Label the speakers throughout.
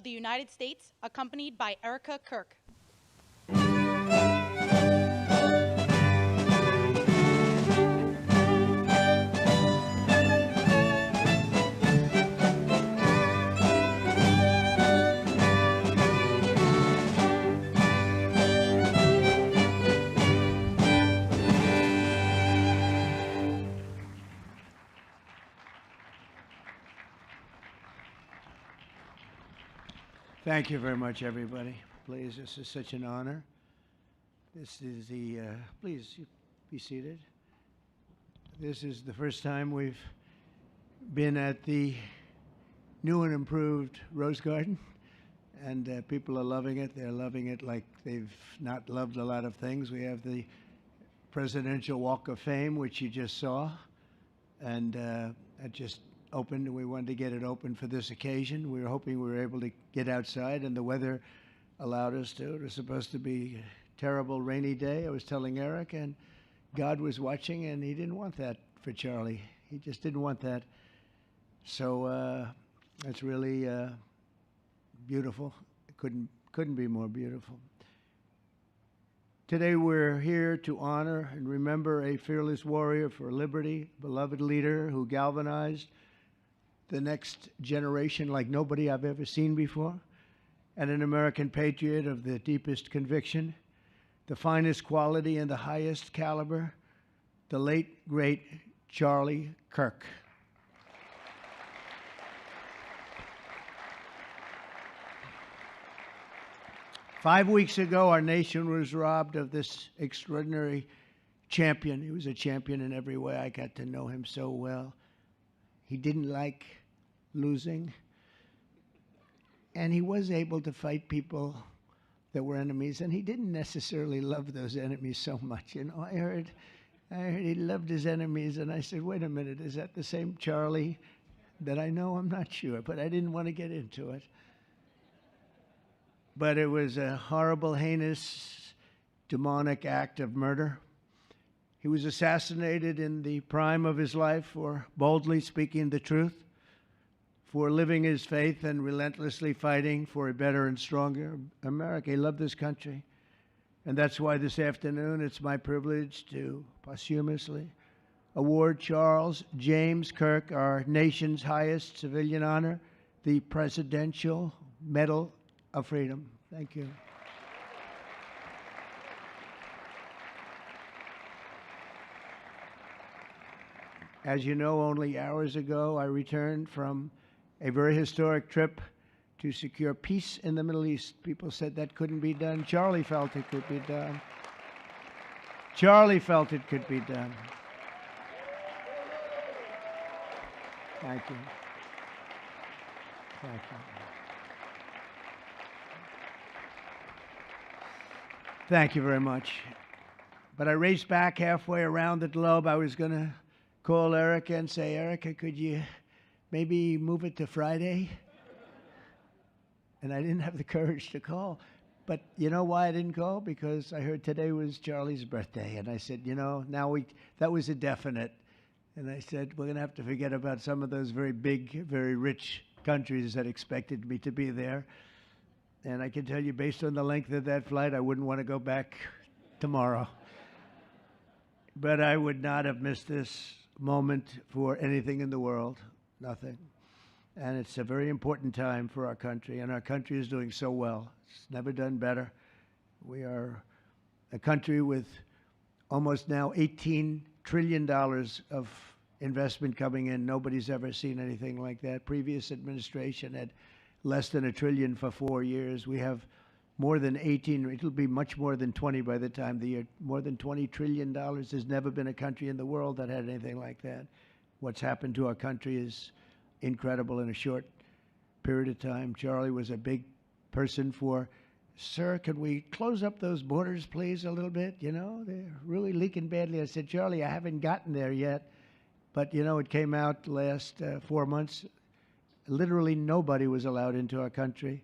Speaker 1: the United States, accompanied by Erica Kirk.
Speaker 2: Thank you very much, everybody. Please, this is such an honor. This is please be seated. This is the first time we've been at the new and improved Rose Garden, and people are loving it. They're loving it like they've not loved a lot of things. We have the Presidential Walk of Fame, which you just saw, and that just opened, and we wanted to get it open for this occasion. We were hoping we were able to get outside, and the weather allowed us to. It was supposed to be a terrible rainy day. I was telling Eric, and God was watching, and he didn't want that for Charlie. He just didn't want that. So it's really beautiful. It couldn't be more beautiful. Today we're here to honor and remember a fearless warrior for liberty, beloved leader who galvanized the next generation like nobody I've ever seen before, and an American patriot of the deepest conviction, the finest quality and the highest caliber, the late, great Charlie Kirk. Five weeks ago, our nation was robbed of this extraordinary champion. He was a champion in every way. I got to know him so well. He didn't like losing, and he was able to fight people that were enemies, and he didn't necessarily love those enemies so much. You know, I heard he loved his enemies, and I said, wait a minute, is that the same Charlie that I know? I'm not sure, but I didn't want to get into it. But it was a horrible, heinous, demonic act of murder. He was assassinated in the prime of his life for boldly speaking the truth, for living his faith and relentlessly fighting for a better and stronger America. He loved this country. And that's why this afternoon it's my privilege to posthumously award Charles James Kirk our nation's highest civilian honor, the Presidential Medal of Freedom. Thank you. As you know, only hours ago, I returned from a very historic trip to secure peace in the Middle East. People said that couldn't be done. Charlie felt it could be done. Charlie felt it could be done. Thank you. Thank you. Thank you very much. But I raced back halfway around the globe. I was going to call Erica and say, Erica, could you maybe move it to Friday? And I didn't have the courage to call. But you know why I didn't call? Because I heard today was Charlie's birthday. And I said, you know, that was a definite. And I said, we're going to have to forget about some of those very big, very rich countries that expected me to be there. And I can tell you, based on the length of that flight, I wouldn't want to go back tomorrow. But I would not have missed this moment for anything in the world. Nothing. And it's a very important time for our country, and our country is doing so well. It's never done better. We are a country with almost now $18 trillion of investment coming in. Nobody's ever seen anything like that. Previous administration had less than $1 trillion for 4 years. We have more than 18, it'll be much more than 20 by the time of the year, more than $20 trillion. There's never been a country in the world that had anything like that. What's happened to our country is incredible in a short period of time. Charlie was a big person for, sir, can we close up those borders, please, a little bit? You know, they're really leaking badly. I said, Charlie, I haven't gotten there yet. But, you know, it came out last 4 months. Literally nobody was allowed into our country.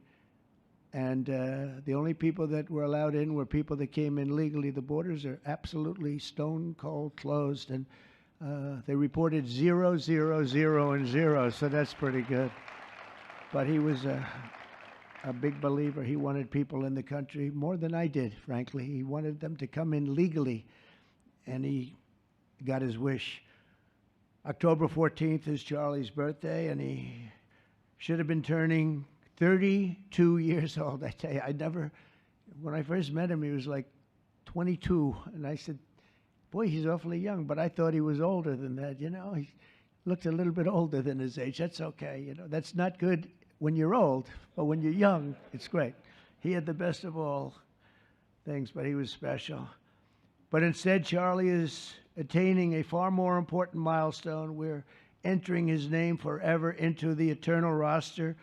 Speaker 2: And the only people that were allowed in were people that came in legally. The borders are absolutely stone cold closed. And they reported 0, 0, 0, and 0. So that's pretty good. But he was a big believer. He wanted people in the country more than I did, frankly. He wanted them to come in legally, and he got his wish. October 14th is Charlie's birthday, and he should have been turning 32 years old. I tell you, when I first met him, he was like 22, and I said, boy, he's awfully young, but I thought he was older than that, you know. He looked a little bit older than his age. That's okay, you know. That's not good when you're old, but when you're young, it's great. He had the best of all things, but he was special. But instead, Charlie is attaining a far more important milestone. We're entering his name forever into the eternal roster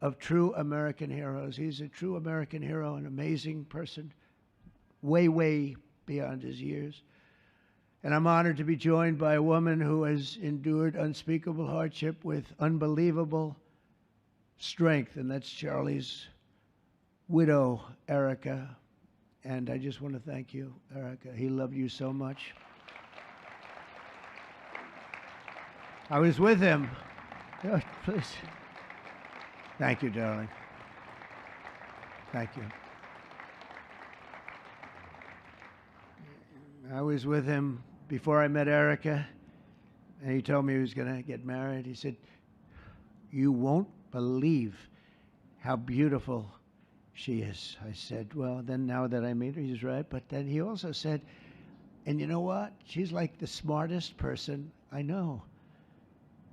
Speaker 2: of true American heroes. He's a true American hero, an amazing person, way, way beyond his years. And I'm honored to be joined by a woman who has endured unspeakable hardship with unbelievable strength, and that's Charlie's widow, Erica. And I just want to thank you, Erica. He loved you so much. I was with him. Oh, please. Thank you, darling. Thank you. I was with him before I met Erica, and he told me he was going to get married. He said, "You won't believe how beautiful she is." I said, well, then now that I meet her, he's right. But then he also said, and you know what? She's like the smartest person I know.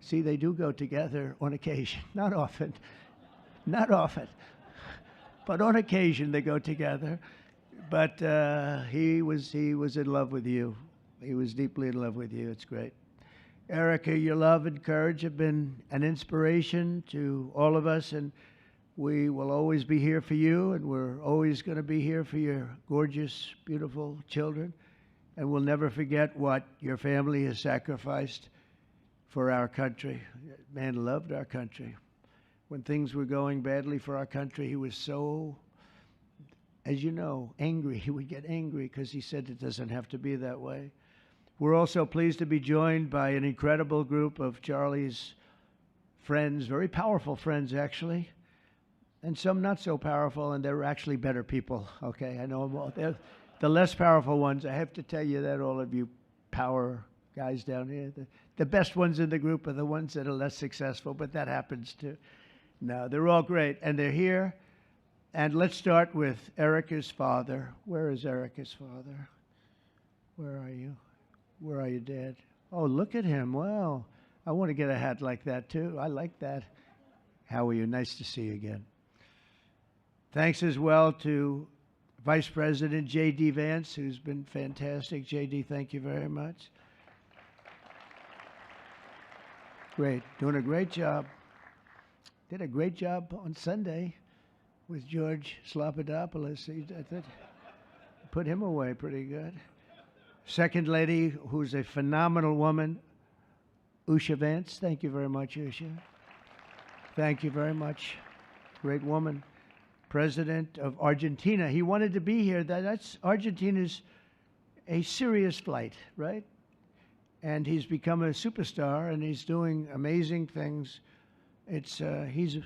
Speaker 2: See, they do go together on occasion. Not often. Not often. But on occasion they go together. But he was in love with you. He was deeply in love with you. It's great. Erica, your love and courage have been an inspiration to all of us, and we will always be here for you, and we're always going to be here for your gorgeous, beautiful children, and we'll never forget what your family has sacrificed for our country. Man loved our country. When things were going badly for our country, he was so, as you know, angry. He would get angry because he said it doesn't have to be that way. We're also pleased to be joined by an incredible group of Charlie's friends, very powerful friends, actually, and some not so powerful, and they're actually better people, okay? I know them all. They're the less powerful ones. I have to tell you that, all of you power guys down here. The best ones in the group are the ones that are less successful, but that happens too. No, they're all great, and they're here. And let's start with Erica's father. Where is Erica's father? Where are you? Where are you, Dad? Oh, look at him. Wow. I want to get a hat like that, too. I like that. How are you? Nice to see you again. Thanks as well to Vice President J.D. Vance, who's been fantastic. J.D., thank you very much. Great. Doing a great job. Did a great job on Sunday with George Slopadopoulos. I thought, put him away pretty good. Second lady, who's a phenomenal woman, Usha Vance. Thank you very much, Usha. Thank you very much. Great woman. President of Argentina. He wanted to be here. That's Argentina's a serious flight, right? And he's become a superstar, and he's doing amazing things. He's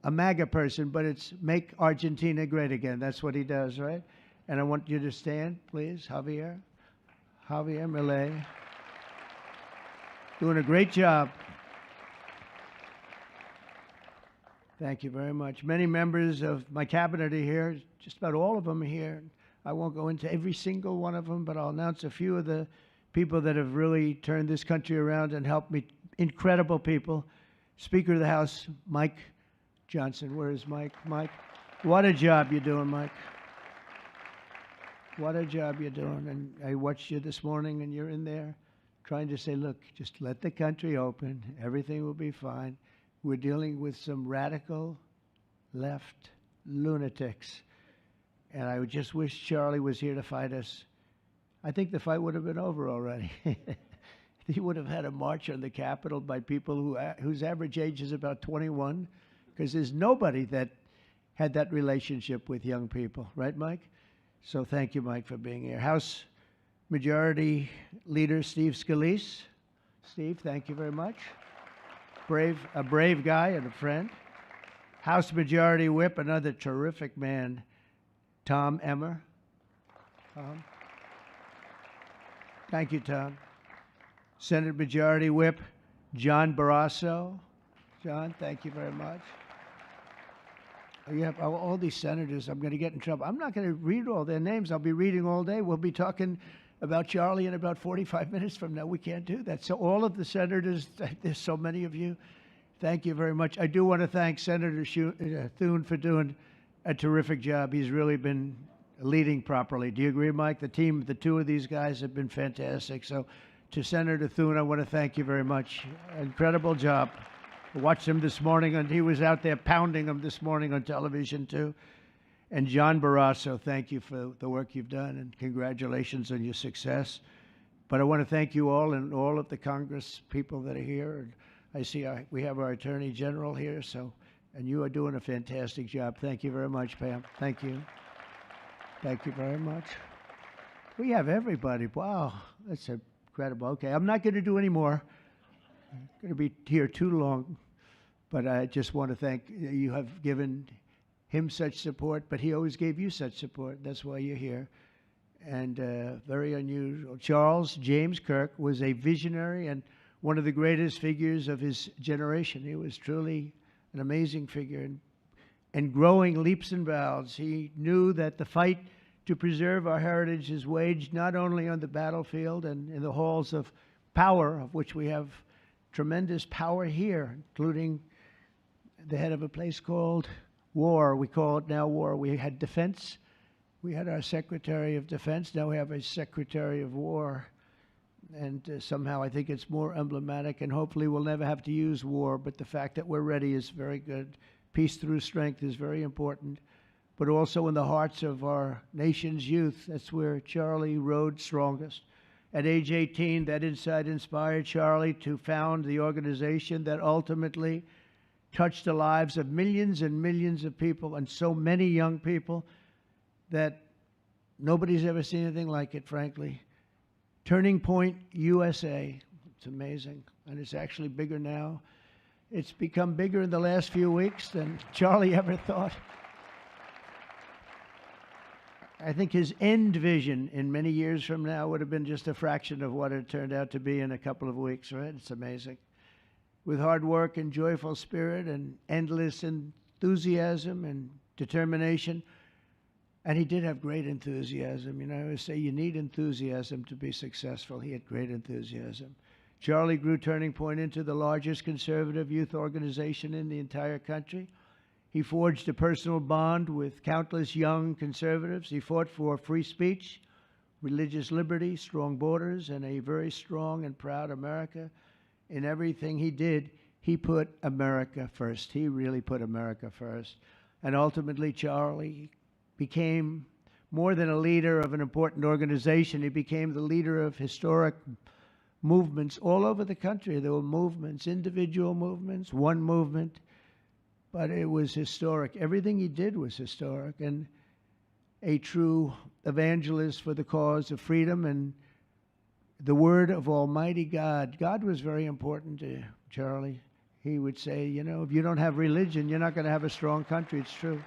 Speaker 2: a MAGA person, but it's make Argentina great again. That's what he does, right? And I want you to stand, please, Javier Milei. Doing a great job. Thank you very much. Many members of my cabinet are here, just about all of them are here. I won't go into every single one of them, but I'll announce a few of the people that have really turned this country around and helped me. Incredible people. Speaker of the House, Mike Johnson. Where is Mike? Mike, what a job you're doing, Mike. What a job you're doing. And I watched you this morning, and you're in there trying to say, look, just let the country open. Everything will be fine. We're dealing with some radical left lunatics. And I would just wish Charlie was here to fight us. I think the fight would have been over already. He would have had a march on the Capitol by people whose average age is about 21, because there's nobody that had that relationship with young people. Right, Mike? So thank you, Mike, for being here. House Majority Leader Steve Scalise. Steve, thank you very much. A brave guy and a friend. House Majority Whip, another terrific man, Tom Emmer. Tom. Thank you, Tom. Senate Majority Whip, John Barrasso. John, thank you very much. You have all these senators. I'm going to get in trouble. I'm not going to read all their names. I'll be reading all day. We'll be talking about Charlie in about 45 minutes from now. We can't do that. So all of the senators, there's so many of you. Thank you very much. I do want to thank Senator Thune for doing a terrific job. He's really been leading properly. Do you agree, Mike? The team, the two of these guys have been fantastic. So to Senator Thune, I want to thank you very much. Incredible job. I watched him this morning, and he was out there pounding them this morning on television, too. And John Barrasso, thank you for the work you've done, and congratulations on your success. But I want to thank you all and all of the Congress people that are here. And I see we have our Attorney General here, and you are doing a fantastic job. Thank you very much, Pam. Thank you. Thank you very much. We have everybody. Wow, that's incredible. Okay, I'm not going to do any more. I'm going to be here too long, but I just want to thank you. Have given him such support, but he always gave you such support. That's why you're here. And very unusual. Charles James Kirk was a visionary and one of the greatest figures of his generation. He was truly an amazing figure and growing leaps and bounds. He knew that the fight to preserve our heritage is waged not only on the battlefield and in the halls of power, of which we have tremendous power here, including the head of a place called war. We call it now war. We had defense. We had our Secretary of Defense. Now we have a Secretary of War. And somehow I think it's more emblematic, and hopefully we'll never have to use war, but the fact that we're ready is very good. Peace through strength is very important, but also in the hearts of our nation's youth. That's where Charlie rode strongest. At age 18, that insight inspired Charlie to found the organization that ultimately touched the lives of millions and millions of people, and so many young people that nobody's ever seen anything like it, frankly. Turning Point USA. It's amazing, and it's actually bigger now. It's become bigger in the last few weeks than Charlie ever thought. I think his end vision in many years from now would have been just a fraction of what it turned out to be in a couple of weeks, right? It's amazing. With hard work and joyful spirit and endless enthusiasm and determination. And he did have great enthusiasm. You know, I always say you need enthusiasm to be successful. He had great enthusiasm. Charlie grew Turning Point into the largest conservative youth organization in the entire country. He forged a personal bond with countless young conservatives. He fought for free speech, religious liberty, strong borders, and a very strong and proud America. In everything he did, he put America first. He really put America first. And ultimately, Charlie became more than a leader of an important organization. He became the leader of historic movements all over the country. There were movements, individual movements, one movement, but it was historic. Everything he did was historic, and a true evangelist for the cause of freedom and the word of Almighty God. God was very important to Charlie. He would say, you know, if you don't have religion, you're not going to have a strong country. It's true.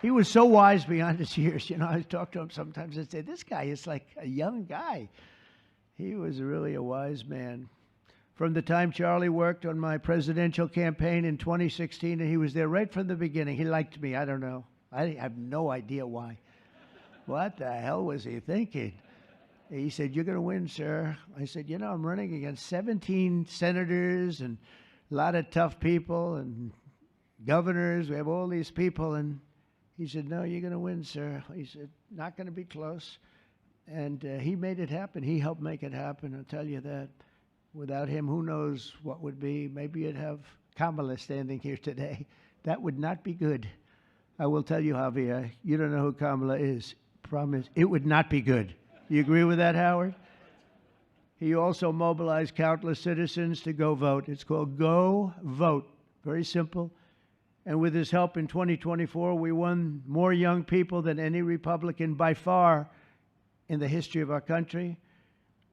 Speaker 2: He was so wise beyond his years. You know, I talk to him sometimes and say, this guy is like a young guy. He was really a wise man. From the time Charlie worked on my presidential campaign in 2016, and he was there right from the beginning. He liked me. I don't know. I have no idea why. What the hell was he thinking? He said, you're going to win, sir. I said, you know, I'm running against 17 senators and a lot of tough people and governors. We have all these people. And he said, no, you're going to win, sir. He said, not going to be close. And he made it happen. He helped make it happen, I'll tell you that. Without him, who knows what would be. Maybe you'd have Kamala standing here today. That would not be good. I will tell you, Javier, you don't know who Kamala is. Promise, it would not be good. You agree with that, Howard? He also mobilized countless citizens to go vote. It's called Go Vote. Very simple. And with his help in 2024, we won more young people than any Republican by far in the history of our country.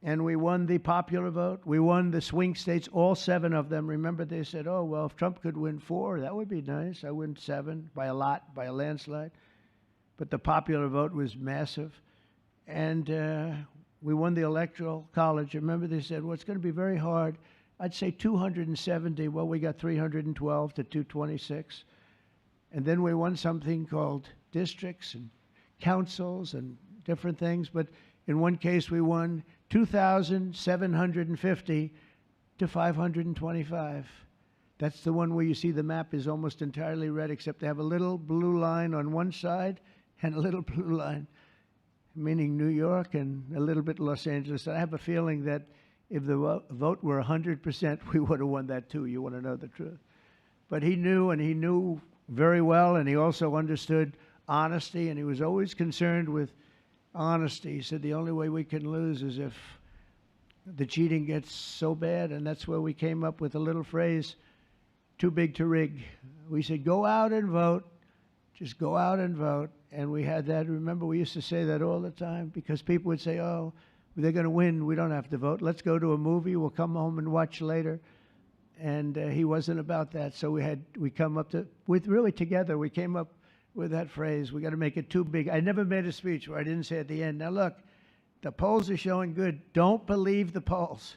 Speaker 2: And we won the popular vote. We won the swing states, all 7 of them. Remember, they said, oh, well, if Trump could win 4, that would be nice. I win 7 by a lot, by a landslide. But the popular vote was massive. And we won the Electoral College. Remember, they said, well, it's going to be very hard. I'd say 270. Well, we got 312 to 226. And then we won something called districts and councils and different things. But in one case, we won 2,750 to 525. That's the one where you see the map is almost entirely red, except they have a little blue line on one side and a little blue line, meaning New York and a little bit Los Angeles. I have a feeling that if the vote were 100%, we would have won that too. You want to know the truth. But he knew, and he knew very well, and he also understood honesty, and he was always concerned with honesty. He said the only way we can lose is if the cheating gets so bad, and that's where we came up with a little phrase, too big to rig. We said, go out and vote. Just go out and vote. And we had that. Remember, we used to say that all the time because people would say, oh, they're going to win. We don't have to vote. Let's go to a movie. We'll come home and watch later. And he wasn't about that. So we come up to, together, we came up with that phrase. We got to make it too big. I never made a speech where I didn't say at the end, now look, the polls are showing good. Don't believe the polls.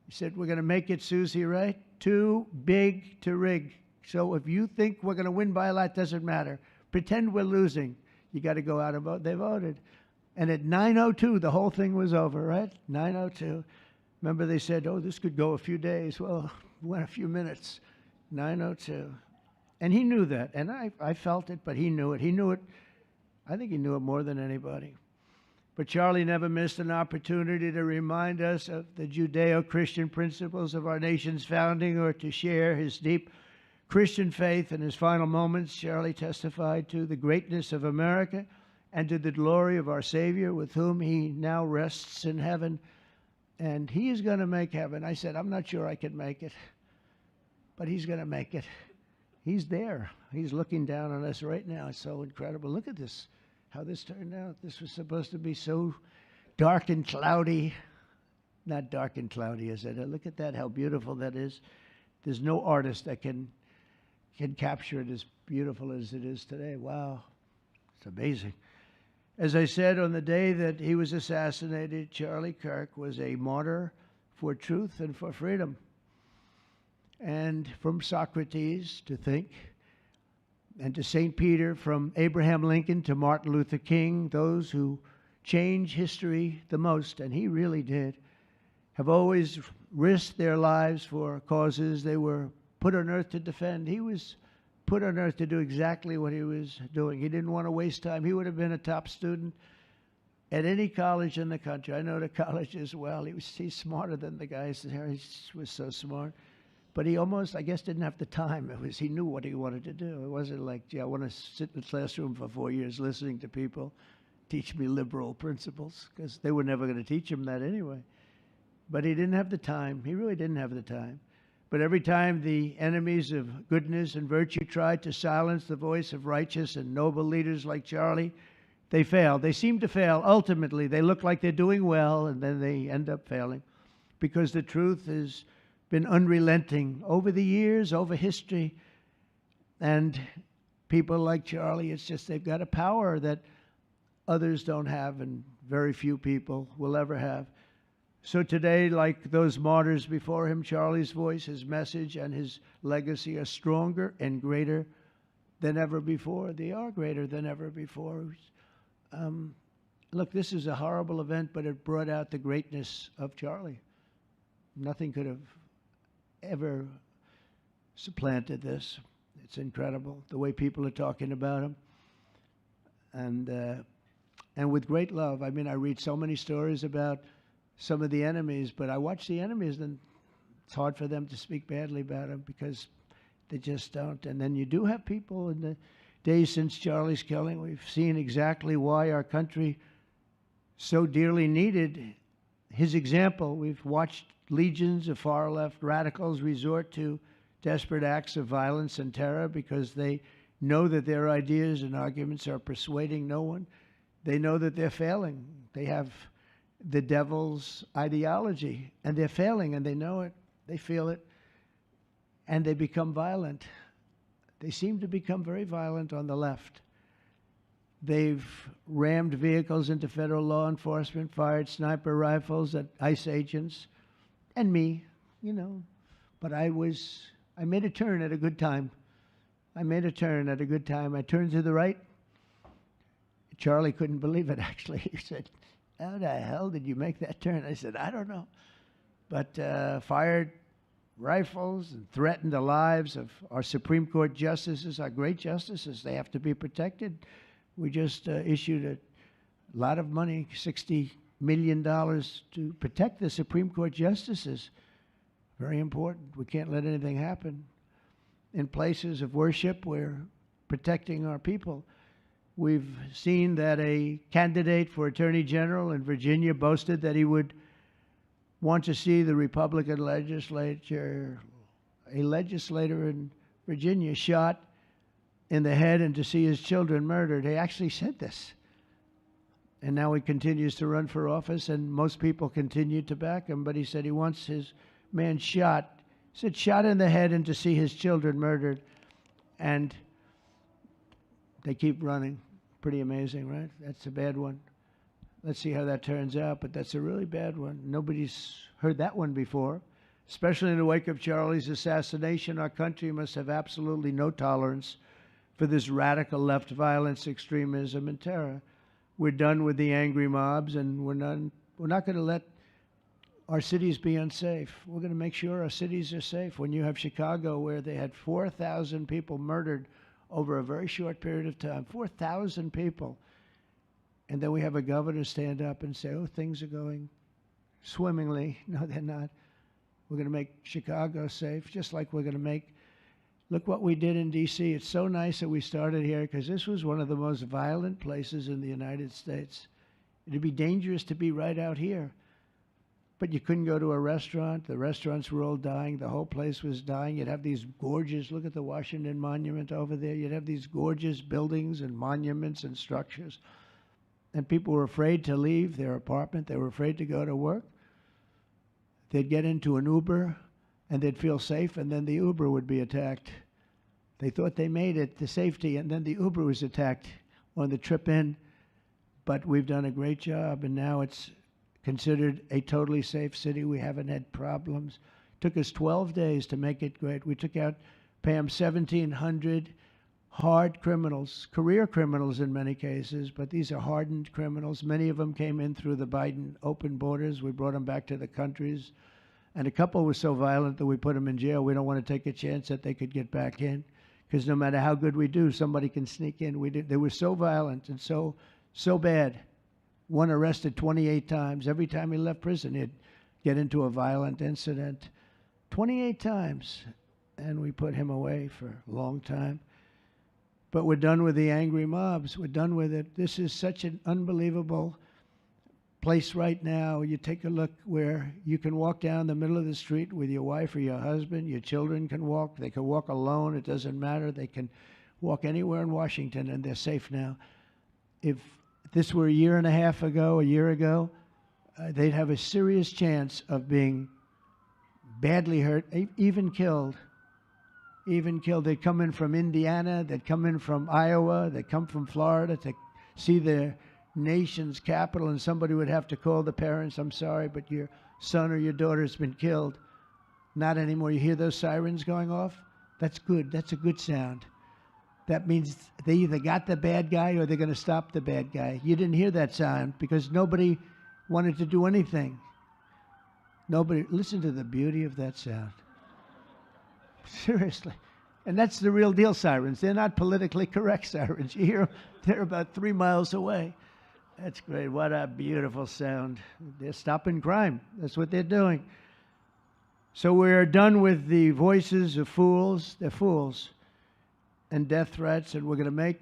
Speaker 2: He said, we're going to make it, Susie, right? Too big to rig. So if you think we're going to win by a lot, doesn't matter. Pretend we're losing. You got to go out and vote. They voted. And at 9:02, the whole thing was over, right? 9:02. Remember they said, oh, this could go a few days. Well, it went a few minutes. 9:02. And he knew that. And I felt it, but he knew it. He knew it. I think he knew it more than anybody. But Charlie never missed an opportunity to remind us of the Judeo-Christian principles of our nation's founding or to share his deep Christian faith. In his final moments, Charlie testified to the greatness of America and to the glory of our Savior, with whom he now rests in heaven. And he is going to make heaven. I said, I'm not sure I can make it, but he's going to make it. He's there. He's looking down on us right now. It's so incredible. Look at this, how this turned out. This was supposed to be so dark and cloudy. Not dark and cloudy, is it? Look at that, how beautiful that is. There's no artist that can capture it as beautiful as it is today. Wow, it's amazing. As I said, on the day that he was assassinated, Charlie Kirk was a martyr for truth and for freedom. And from Socrates to think, and to St. Peter, from Abraham Lincoln to Martin Luther King, those who change history the most, and he really did, have always risked their lives for causes they were put on earth to defend. He was put on earth to do exactly what he was doing. He didn't want to waste time. He would have been a top student at any college in the country. I know the college as well. He's smarter than the guys there. He was so smart. But he almost, I guess, didn't have the time. He knew what he wanted to do. It wasn't like, gee, I want to sit in the classroom for 4 years listening to people teach me liberal principles, because they were never going to teach him that anyway. But he didn't have the time. He really didn't have the time. But every time the enemies of goodness and virtue tried to silence the voice of righteous and noble leaders like Charlie, they failed. They seem to fail. Ultimately, they look like they're doing well, and then they end up failing, because the truth has been unrelenting over the years, over history. And people like Charlie, it's just they've got a power that others don't have, and very few people will ever have. So today, like those martyrs before him, Charlie's voice, his message, and his legacy are stronger and greater than ever before. They are greater than ever before. Look, this is a horrible event, but it brought out the greatness of Charlie. Nothing could have ever supplanted this. It's incredible, the way people are talking about him. And with great love. I mean, I read so many stories about some of the enemies, but I watch the enemies, and it's hard for them to speak badly about him because they just don't. And then you do have people in the days since Charlie's killing. We've seen exactly why our country so dearly needed his example. We've watched legions of far-left radicals resort to desperate acts of violence and terror because they know that their ideas and arguments are persuading no one. They know that they're failing. They have the devil's ideology, and they're failing, and they know it, they feel it, and they become violent. They seem to become very violent on the left. They've rammed vehicles into federal law enforcement, fired sniper rifles at ICE agents, and me, you know. But I made a turn at a good time. I turned to the right. Charlie couldn't believe it, actually. He said, "How the hell did you make that turn?" I said, "I don't know." But fired rifles and threatened the lives of our Supreme Court justices, our great justices. They have to be protected. We just issued a lot of money, $60 million, to protect the Supreme Court justices. Very important. We can't let anything happen. In places of worship, we're protecting our people. We've seen that a candidate for Attorney General in Virginia boasted that he would want to see the Republican legislature, a legislator in Virginia, shot in the head and to see his children murdered. He actually said this. And now he continues to run for office, and most people continue to back him, but he said he wants his man shot. He said shot in the head and to see his children murdered. And they keep running. Pretty amazing, right? That's a bad one. Let's see how that turns out, but that's a really bad one. Nobody's heard that one before. Especially in the wake of Charlie's assassination, our country must have absolutely no tolerance for this radical left violence, extremism, and terror. We're done with the angry mobs, and we're not going to let our cities be unsafe. We're going to make sure our cities are safe. When you have Chicago, where they had 4,000 people murdered over a very short period of time, 4,000 people, and then we have a governor stand up and say, "Oh, things are going swimmingly." No, they're not. We're going to make Chicago safe, just like we're going to make. Look what we did in D.C. It's so nice that we started here, because this was one of the most violent places in the United States. It'd be dangerous to be right out here. But you couldn't go to a restaurant. The restaurants were all dying. The whole place was dying. You'd have these gorgeous, look at the Washington Monument over there. You'd have these gorgeous buildings and monuments and structures. And people were afraid to leave their apartment. They were afraid to go to work. They'd get into an Uber, and they'd feel safe, and then the Uber would be attacked. They thought they made it to safety, and then the Uber was attacked on the trip in. But we've done a great job, and now it's considered a totally safe city. We haven't had problems. It took us 12 days to make it great. We took out, Pam, 1,700 hard criminals, career criminals in many cases, but these are hardened criminals. Many of them came in through the Biden open borders. We brought them back to the countries. And a couple were so violent that we put them in jail. We don't want to take a chance that they could get back in, because no matter how good we do, somebody can sneak in. They were so violent and so bad. One arrested 28 times. Every time he left prison, he'd get into a violent incident. 28 times. And we put him away for a long time. But we're done with the angry mobs. We're done with it. This is such an unbelievable place right now. You take a look where you can walk down the middle of the street with your wife or your husband. Your children can walk. They can walk alone. It doesn't matter. They can walk anywhere in Washington, and they're safe now. If this were a year ago, they'd have a serious chance of being badly hurt, even killed. They'd come in from Indiana, they'd come in from Iowa, they'd come from Florida to see their nation's capital, and somebody would have to call the parents, "I'm sorry, but your son or your daughter's been killed." Not anymore. You hear those sirens going off? That's good. That's a good sound. That means they either got the bad guy or they're going to stop the bad guy. You didn't hear that sound because nobody wanted to do anything. Nobody. Listen to the beauty of that sound. Seriously. And that's the real deal sirens. They're not politically correct sirens. You hear them, they're about 3 miles away. That's great. What a beautiful sound. They're stopping crime. That's what they're doing. So we're done with the voices of fools. They're fools. And death threats, and we're going to make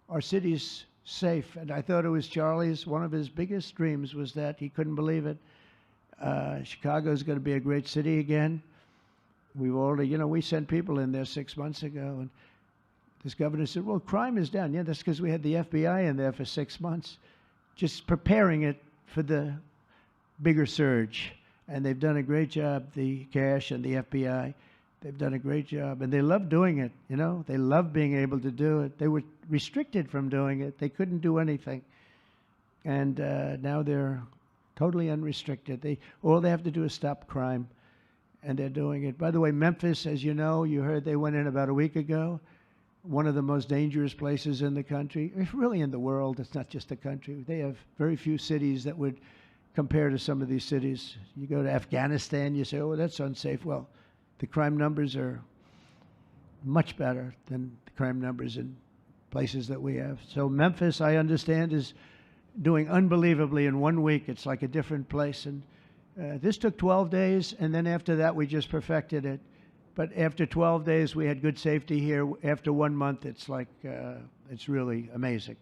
Speaker 2: our cities safe. And I thought it was Charlie's, one of his biggest dreams was that. He couldn't believe it. Chicago's going to be a great city again. We've already, we sent people in there 6 months ago, and this governor said, "Well, crime is down." Yeah, that's because we had the FBI in there for 6 months, just preparing it for the bigger surge. And they've done a great job, the cash and the FBI. They've done a great job. And they love doing it, you know. They love being able to do it. They were restricted from doing it. They couldn't do anything. And now they're totally unrestricted. All they have to do is stop crime. And they're doing it. By the way, Memphis, as you know, you heard they went in about a week ago. One of the most dangerous places in the country. It's really in the world. It's not just the country. They have very few cities that would compare to some of these cities. You go to Afghanistan, you say, oh, that's unsafe. Well, the crime numbers are much better than the crime numbers in places that we have. So Memphis, I understand, is doing unbelievably in 1 week. It's like a different place. And this took 12 days, and then after that, we just perfected it. But after 12 days, we had good safety here. After 1 month, it's like, it's really amazing.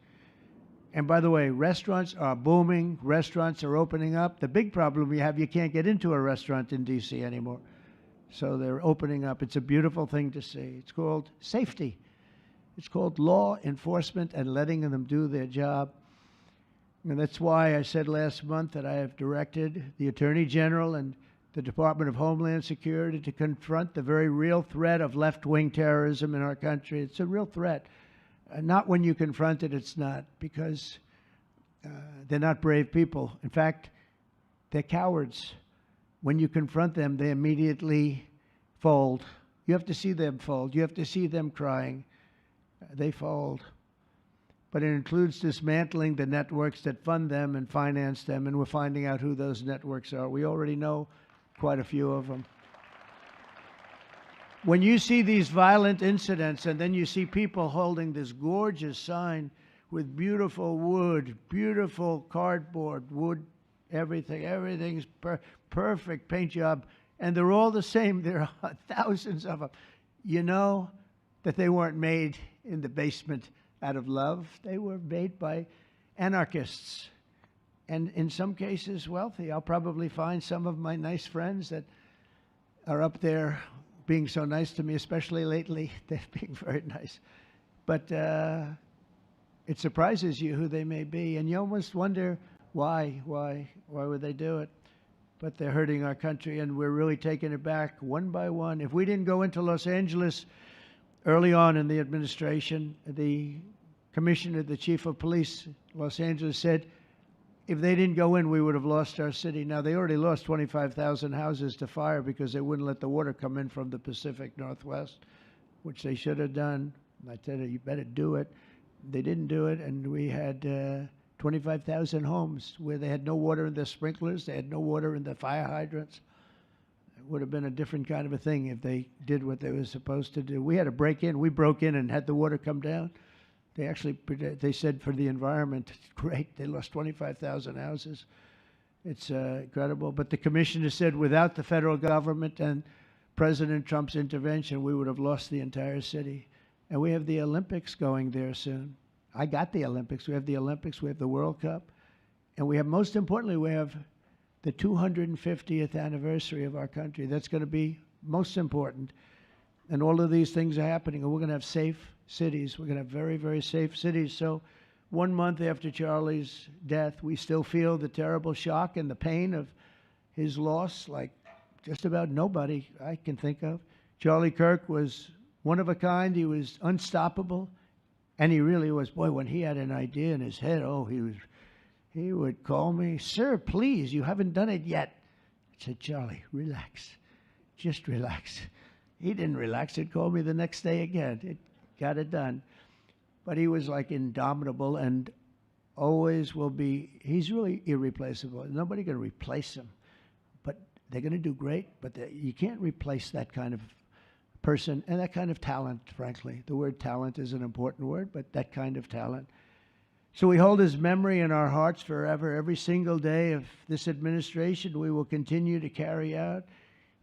Speaker 2: And by the way, restaurants are booming. Restaurants are opening up. The big problem we have, you can't get into a restaurant in D.C. anymore. So they're opening up. It's a beautiful thing to see. It's called safety. It's called law enforcement and letting them do their job. And that's why I said last month that I have directed the Attorney General and the Department of Homeland Security to confront the very real threat of left-wing terrorism in our country. It's a real threat. Not when you confront it, it's not, because they're not brave people. In fact, they're cowards. When you confront them, they immediately fold. You have to see them fold. You have to see them crying. They fold. But it includes dismantling the networks that fund them and finance them, and we're finding out who those networks are. We already know quite a few of them. When you see these violent incidents and then you see people holding this gorgeous sign with beautiful wood, beautiful cardboard, wood, everything's perfect paint job, and they're all the same. There are thousands of them. You know that they weren't made in the basement out of love. They were made by anarchists, and in some cases wealthy. I'll probably find some of my nice friends that are up there being so nice to me, especially lately. They're being very nice. But it surprises you who they may be, and you almost wonder why would they do it? But they're hurting our country, and we're really taking it back one by one. If we didn't go into Los Angeles early on in the administration, the commissioner, the chief of police, Los Angeles, said if they didn't go in, we would have lost our city. Now, they already lost 25,000 houses to fire because they wouldn't let the water come in from the Pacific Northwest, which they should have done. I said, you better do it. They didn't do it, and we had 25,000 homes where they had no water in their sprinklers. They had no water in the fire hydrants. It would have been a different kind of a thing if they did what they were supposed to do. We had to break in. We broke in and had the water come down. They said for the environment, great, they lost 25,000 houses. It's incredible. But the commissioner said without the federal government and President Trump's intervention, we would have lost the entire city. And we have the Olympics going there soon. I got the Olympics. We have the Olympics. We have the World Cup. And we have, most importantly, we have the 250th anniversary of our country. That's going to be most important. And all of these things are happening. And we're going to have safe cities. We're going to have very, very safe cities. So 1 month after Charlie's death, we still feel the terrible shock and the pain of his loss, like just about nobody I can think of. Charlie Kirk was one of a kind. He was unstoppable. And he really was. Boy, when he had an idea in his head, he would call me, sir, please, you haven't done it yet. I said, Charlie, relax. Just relax. He didn't relax. He'd call me the next day again. It got it done. But he was like indomitable and always will be. He's really irreplaceable. Nobody can replace him. But they're going to do great. But you can't replace that kind of person and that kind of talent, frankly. The word talent is an important word, but that kind of talent. So we hold his memory in our hearts forever. Every single day of this administration, we will continue to carry out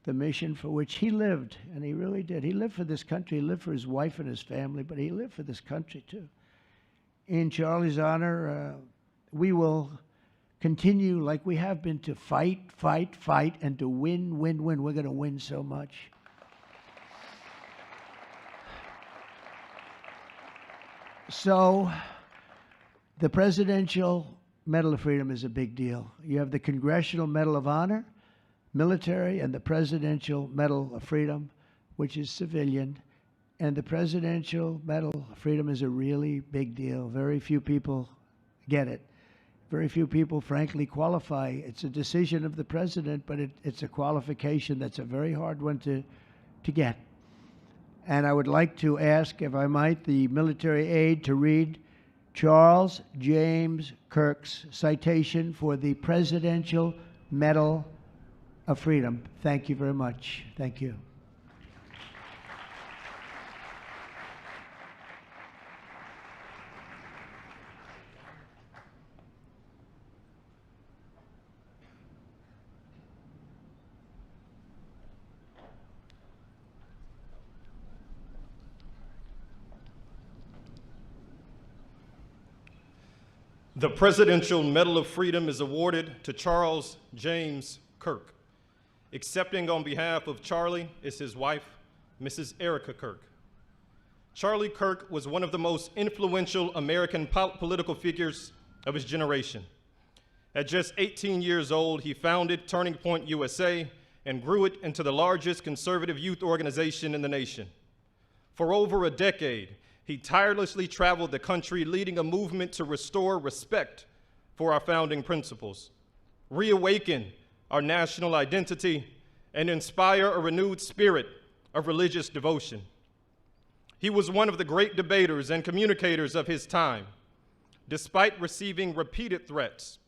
Speaker 2: the mission for which he lived, and he really did. He lived for this country. He lived for his wife and his family, but he lived for this country too. In Charlie's honor, we will continue like we have been to fight, and to win. We're going to win so much. So the presidential Medal of Freedom is a big deal. You have the Congressional Medal of Honor, military, and the Presidential Medal of Freedom, which is civilian. And the Presidential Medal of Freedom is a really big deal. Very few people get it. Very few people, frankly, qualify. It's a decision of the president, but it's a qualification that's a very hard one to get. And I would like to ask, if I might, the military aide to read Charles James Kirk's citation for the Presidential Medal of Freedom. Thank you very much. Thank you.
Speaker 3: The Presidential Medal of Freedom is awarded to Charles James Kirk. Accepting on behalf of Charlie is his wife, Mrs. Erica Kirk. Charlie Kirk was one of the most influential American political figures of his generation. At just 18 years old, he founded Turning Point USA and grew it into the largest conservative youth organization in the nation. For over a decade, he tirelessly traveled the country, leading a movement to restore respect for our founding principles, reawaken our national identity, and inspire a renewed spirit of religious devotion. He was one of the great debaters and communicators of his time. Despite receiving repeated threats,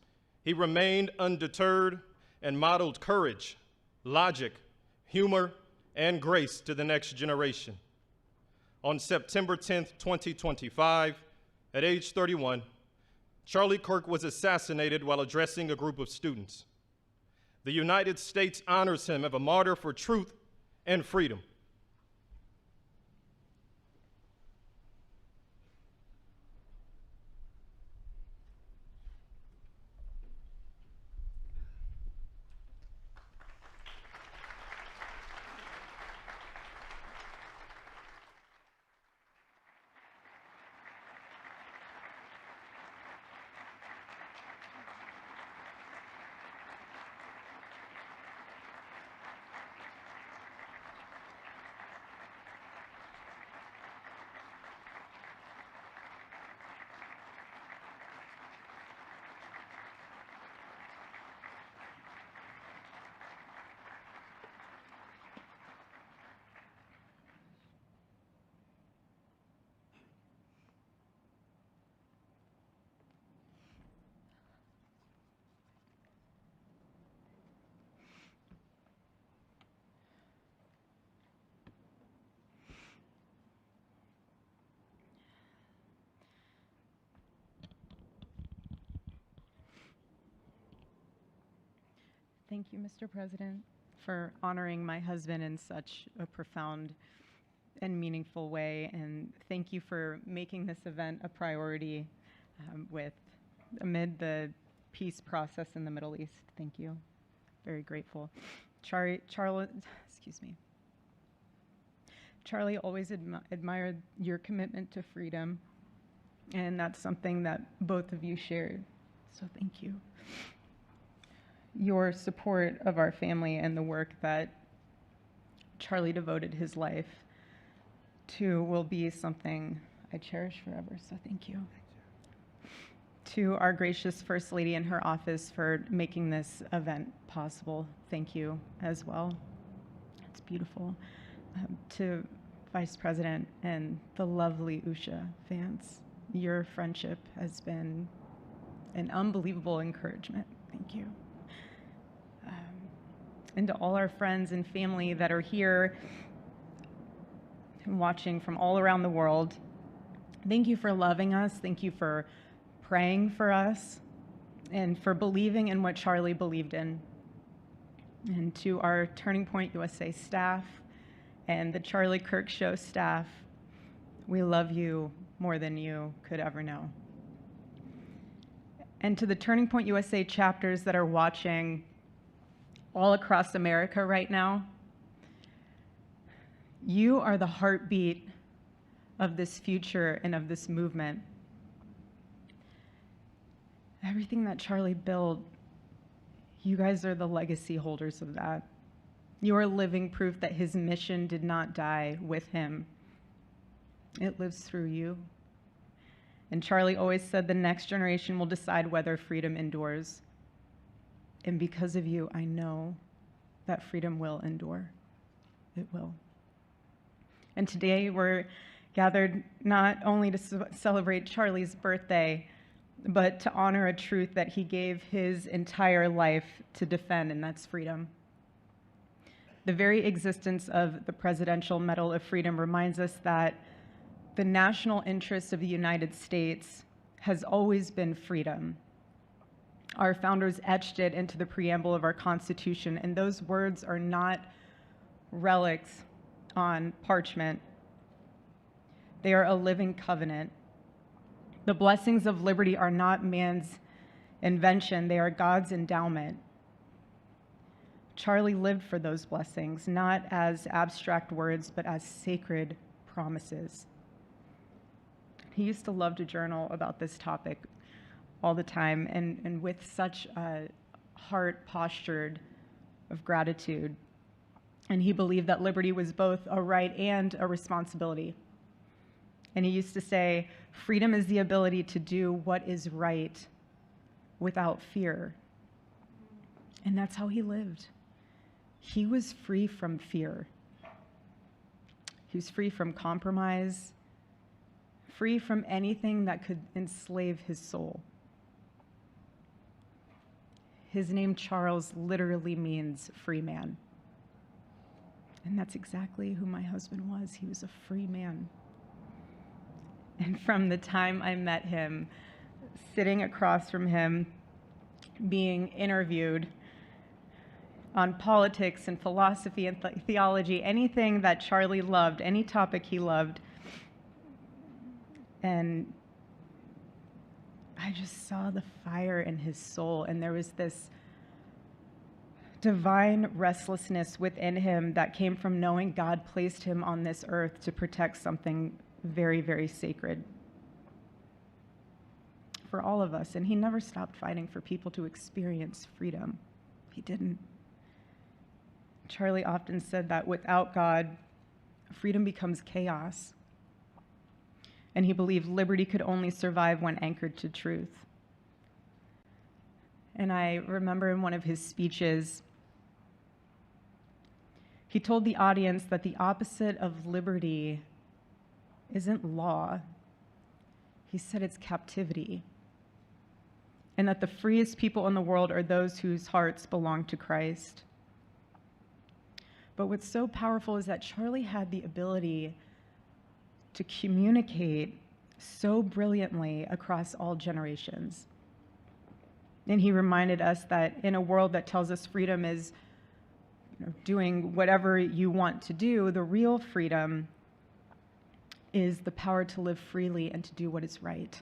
Speaker 3: he remained undeterred and modeled courage, logic, humor, and grace to the next generation. On September 10th, 2025, at age 31, Charlie Kirk was assassinated while addressing a group of students. The United States honors him as a martyr for truth and freedom.
Speaker 4: Thank you, Mr. President, for honoring my husband in such a profound and meaningful way. And thank you for making this event a priority amid the peace process in the Middle East. Thank you. Very grateful. Charlie always admired your commitment to freedom, and that's something that both of you shared. So thank you. Your support of our family and the work that Charlie devoted his life to will be something I cherish forever, so thank you. To our gracious First Lady in her office for making this event possible, thank you as well. It's beautiful. To Vice President and the lovely Usha fans, your friendship has been an unbelievable encouragement. Thank you. And to all our friends and family that are here and watching from all around the world, thank you for loving us. Thank you for praying for us and for believing in what Charlie believed in. And to our Turning Point USA staff and the Charlie Kirk Show staff, we love you more than you could ever know. And to the Turning Point USA chapters that are watching all across America right now, you are the heartbeat of this future and of this movement. Everything that Charlie built, you guys are the legacy holders of that. You are living proof that his mission did not die with him. It lives through you. And Charlie always said the next generation will decide whether freedom endures. And because of you, I know that freedom will endure. It will. And today we're gathered not only to celebrate Charlie's birthday, but to honor a truth that he gave his entire life to defend, and that's freedom. The very existence of the Presidential Medal of Freedom reminds us that the national interest of the United States has always been freedom. Our founders etched it into the preamble of our Constitution, and those words are not relics on parchment. They are a living covenant. The blessings of liberty are not man's invention, they are God's endowment. Charlie lived for those blessings, not as abstract words, but as sacred promises. He used to love to journal about this topic all the time, and with such a heart postured of gratitude. And he believed that liberty was both a right and a responsibility. And he used to say, freedom is the ability to do what is right without fear. And that's how he lived. He was free from fear. He was free from compromise, free from anything that could enslave his soul. His name, Charles, literally means free man. And that's exactly who my husband was. He was a free man. And from the time I met him, sitting across from him, being interviewed on politics and philosophy and theology, anything that Charlie loved, any topic he loved, and I just saw the fire in his soul, and there was this divine restlessness within him that came from knowing God placed him on this earth to protect something very, very sacred for all of us. And he never stopped fighting for people to experience freedom. He didn't. Charlie often said that without God, freedom becomes chaos. And he believed liberty could only survive when anchored to truth. And I remember in one of his speeches, he told the audience that the opposite of liberty isn't law. He said it's captivity. And that the freest people in the world are those whose hearts belong to Christ. But what's so powerful is that Charlie had the ability to communicate so brilliantly across all generations. And he reminded us that in a world that tells us freedom is doing whatever you want to do, the real freedom is the power to live freely and to do what is right.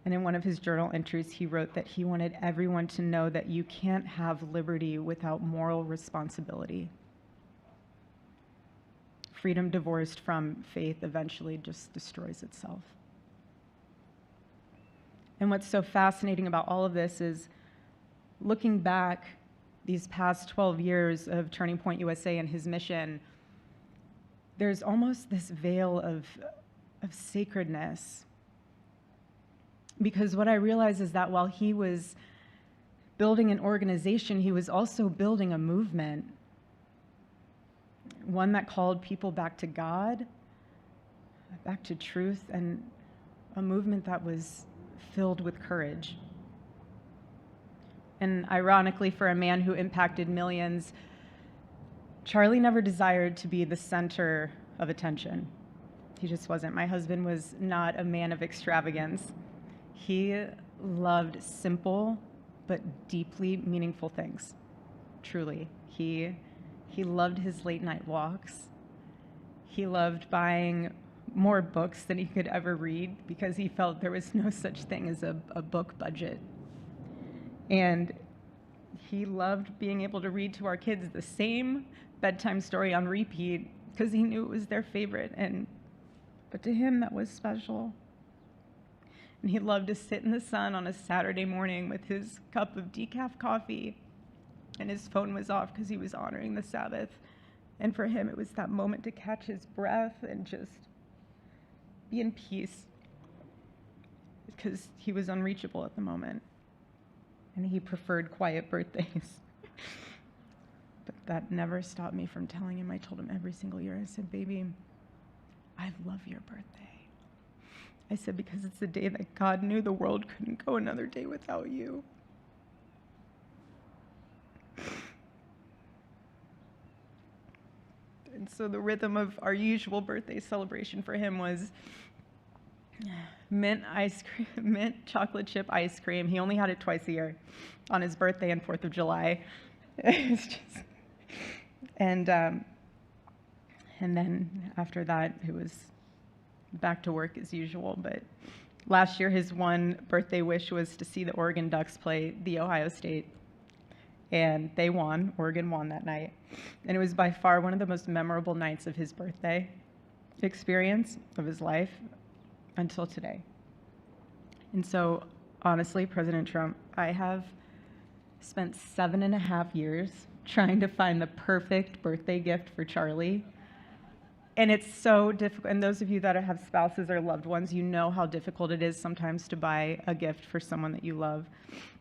Speaker 4: And in one of his journal entries, he wrote that he wanted everyone to know that you can't have liberty without moral responsibility. Freedom divorced from faith eventually just destroys itself. And what's so fascinating about all of this is looking back these past 12 years of Turning Point USA and his mission, there's almost this veil of sacredness. Because what I realize is that while he was building an organization, he was also building a movement, one that called people back to God, back to truth, and a movement that was filled with courage. And ironically, for a man who impacted millions, Charlie never desired to be the center of attention. He just wasn't. My husband was not a man of extravagance. He loved simple but deeply meaningful things, truly. He loved his late night walks. He loved buying more books than he could ever read because he felt there was no such thing as a book budget. And he loved being able to read to our kids the same bedtime story on repeat because he knew it was their favorite. But to him, that was special. And he loved to sit in the sun on a Saturday morning with his cup of decaf coffee, and his phone was off because he was honoring the Sabbath. And for him, it was that moment to catch his breath and just be in peace, because he was unreachable at the moment. And he preferred quiet birthdays. But that never stopped me from telling him. I told him every single year, I said, baby, I love your birthday. I said, because it's the day that God knew the world couldn't go another day without you. And so the rhythm of our usual birthday celebration for him was mint ice cream, mint chocolate chip ice cream. He only had it twice a year, on his birthday and 4th of July. It's just, and then after that, it was back to work as usual. But last year, his one birthday wish was to see the Oregon Ducks play the Ohio State. And they won. Oregon won that night. And it was by far one of the most memorable nights of his birthday experience of his life until today. And so, honestly, President Trump, I have spent 7.5 years trying to find the perfect birthday gift for Charlie. And it's so difficult. And those of you that have spouses or loved ones, you know how difficult it is sometimes to buy a gift for someone that you love,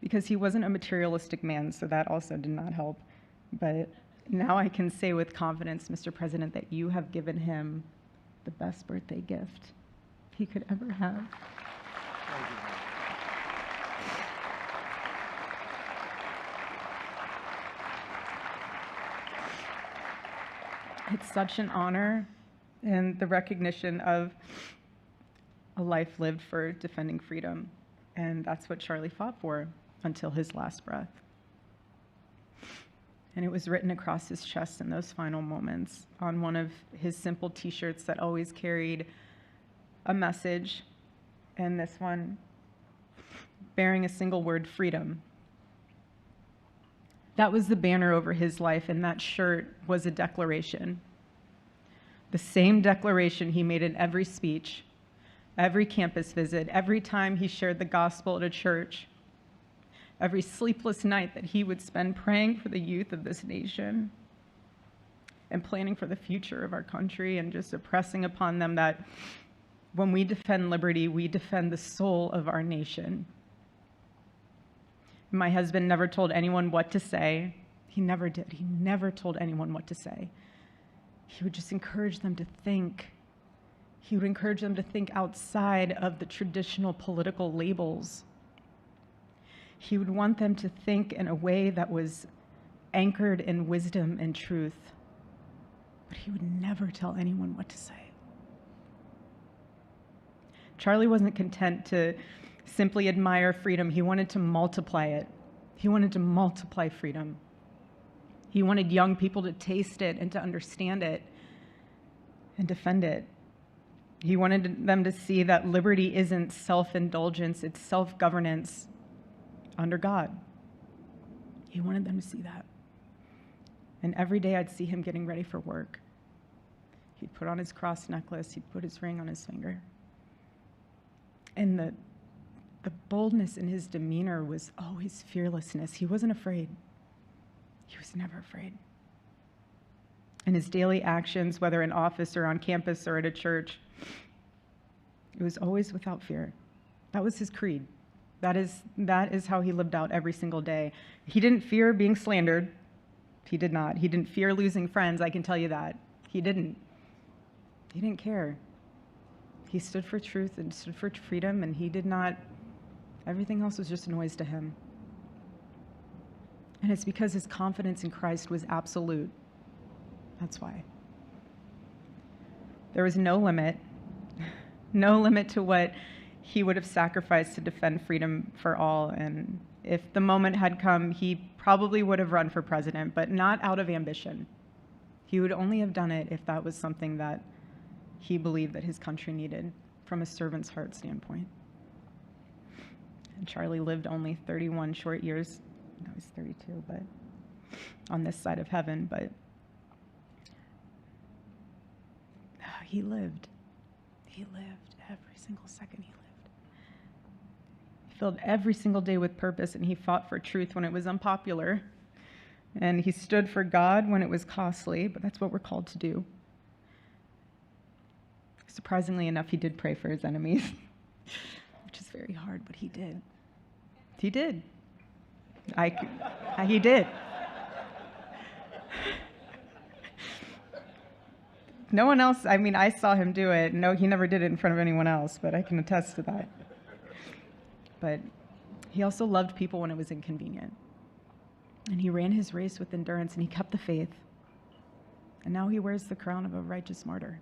Speaker 4: because he wasn't a materialistic man, so that also did not help. But now I can say with confidence, Mr. President, that you have given him the best birthday gift he could ever have. It's such an honor, and the recognition of a life lived for defending freedom. And that's what Charlie fought for until his last breath. And it was written across his chest in those final moments on one of his simple t-shirts that always carried a message, and this one bearing a single word, freedom. That was the banner over his life, and that shirt was a declaration. The same declaration he made in every speech, every campus visit, every time he shared the gospel at a church, every sleepless night that he would spend praying for the youth of this nation and planning for the future of our country, and just impressing upon them that when we defend liberty, we defend the soul of our nation. My husband never told anyone what to say. He never did. He never told anyone what to say. He would just encourage them to think. He would encourage them to think outside of the traditional political labels. He would want them to think in a way that was anchored in wisdom and truth. But he would never tell anyone what to say. Charlie wasn't content to simply admire freedom. He wanted to multiply it. He wanted to multiply freedom. He wanted young people to taste it and to understand it and defend it. He wanted them to see that liberty isn't self-indulgence, it's self-governance under God. He wanted them to see that. And every day I'd see him getting ready for work. He'd put on his cross necklace, he'd put his ring on his finger. And the boldness in his demeanor was always fearlessness. He wasn't afraid. He was never afraid. In his daily actions, whether in office or on campus or at a church, it was always without fear. That was his creed. That is how he lived out every single day. He didn't fear being slandered. He did not. He didn't fear losing friends, I can tell you that. He didn't. He didn't care. He stood for truth and stood for freedom, and he did not, everything else was just noise to him. And it's because his confidence in Christ was absolute. That's why. There was no limit to what he would have sacrificed to defend freedom for all. And if the moment had come, he probably would have run for president, but not out of ambition. He would only have done it if that was something that he believed that his country needed from a servant's heart standpoint. And Charlie lived only 31 short years. No, he's 32, but on this side of heaven, but he lived. He lived every single second he lived. filled every single day with purpose, and he fought for truth when it was unpopular. And he stood for God when it was costly, but that's what we're called to do. Surprisingly enough, he did pray for his enemies, which is very hard, but he did. He did. He did. No one else, I mean, I saw him do it. No, he never did it in front of anyone else, but I can attest to that. But he also loved people when it was inconvenient. And he ran his race with endurance, and he kept the faith. And now he wears the crown of a righteous martyr.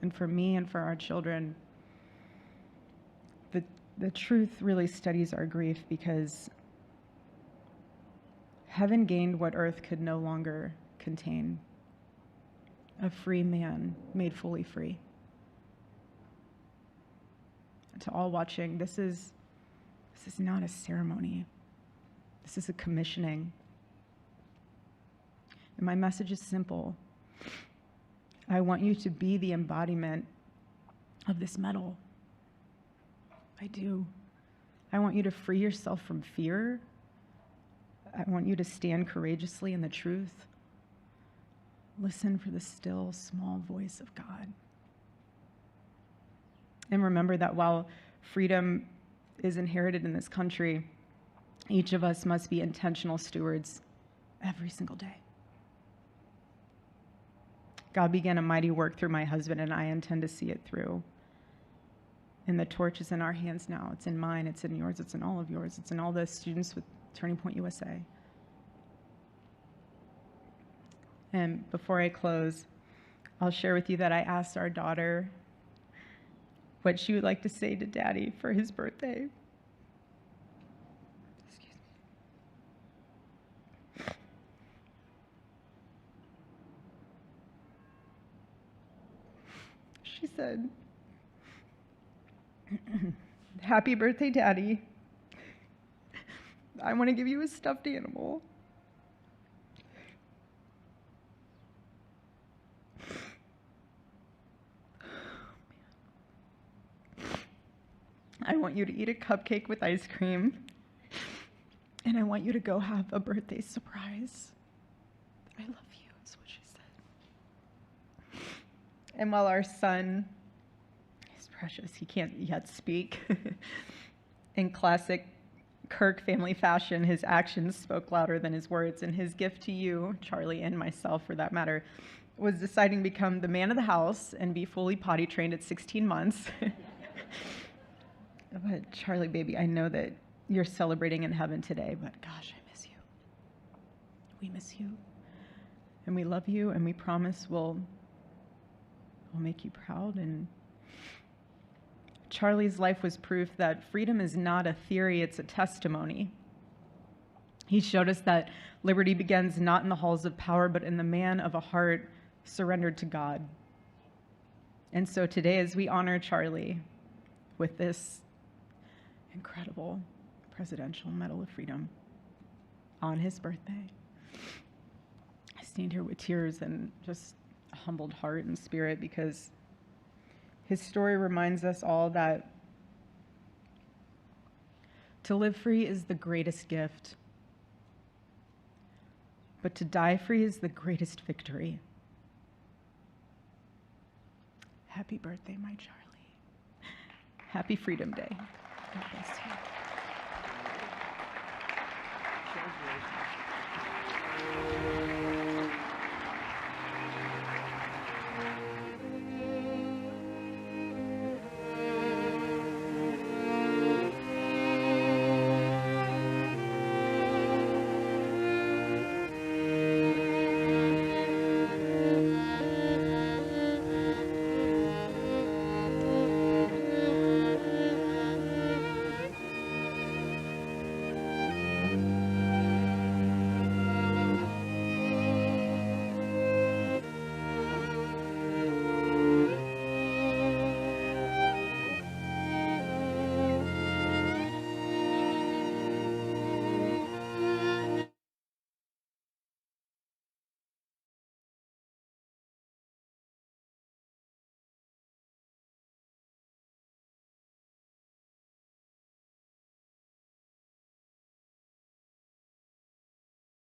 Speaker 4: And for me and for our children, the truth really steadies our grief, because heaven gained what earth could no longer contain: a free man made fully free. To all watching, this is not a ceremony. This is a commissioning. And my message is simple. I want you to be the embodiment of this medal. I do. I want you to free yourself from fear. I want you to stand courageously in the truth. Listen for the still, small voice of God. And remember that while freedom is inherited in this country, each of us must be intentional stewards every single day. God began a mighty work through my husband, and I intend to see it through. And the torch is in our hands now. It's in mine, it's in yours, it's in all of yours, it's in all the students with Turning Point USA. And before I close, I'll share with you that I asked our daughter what she would like to say to Daddy for his birthday. Excuse me. She said, "Happy birthday, Daddy. I want to give you a stuffed animal. I want you to eat a cupcake with ice cream, and I want you to go have a birthday surprise. I love you," is what she said. And while our son is precious, he can't yet speak, in classic Kirk family fashion, his actions spoke louder than his words, and his gift to you, Charlie, and myself for that matter, was deciding to become the man of the house and be fully potty trained at 16 months. But Charlie, baby, I know that you're celebrating in heaven today, but gosh, I miss you. We miss you. And we love you, and we promise we'll make you proud. And Charlie's life was proof that freedom is not a theory, it's a testimony. He showed us that liberty begins not in the halls of power, but in the man of a heart surrendered to God. And so today, as we honor Charlie with this incredible Presidential Medal of Freedom on his birthday, I stand here with tears and just a humbled heart and spirit, because his story reminds us all that to live free is the greatest gift, but to die free is the greatest victory. Happy birthday, my Charlie. Happy Freedom Day. God bless you.